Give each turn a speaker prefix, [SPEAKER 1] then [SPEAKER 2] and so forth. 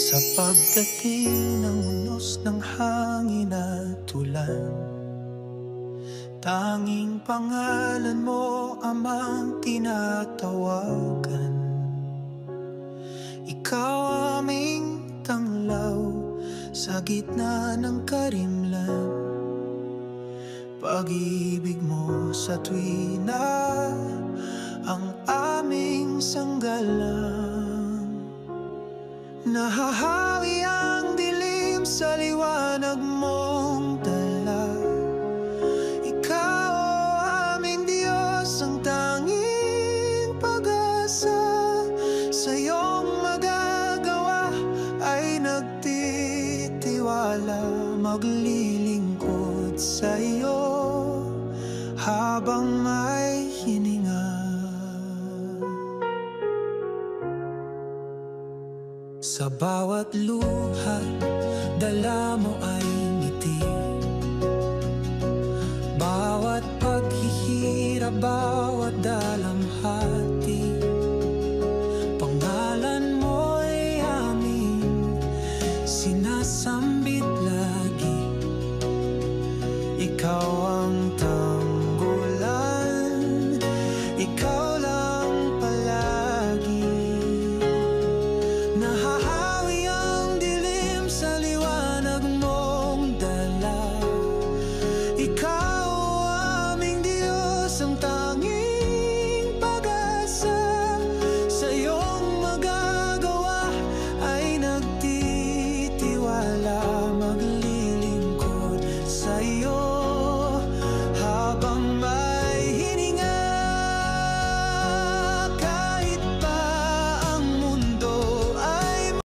[SPEAKER 1] Sa pagdating ng unos ng hangin at ulan, tanging pangalan mo amang tinatawagan. Ikaw aming tanglaw sa gitna ng karimlan. Pag-ibig mo sa tuwina ang aming sanggalang. Nahahawi ang dilim sa liwanag mong dala. Ikaw, o aming Diyos, ang tanging pag-asa. Sa iyong magagawa ay nagtitiwala, maglilingkod sa iyo habang may hininga. Sa bawat luha, dala mo ay ngiti. Bawat paghihirap, bawat dalamhati, pangalan mo'y aming sinasambit lagi. Ikaw ang tanggulan, ikaw lang palagi. Nahahawi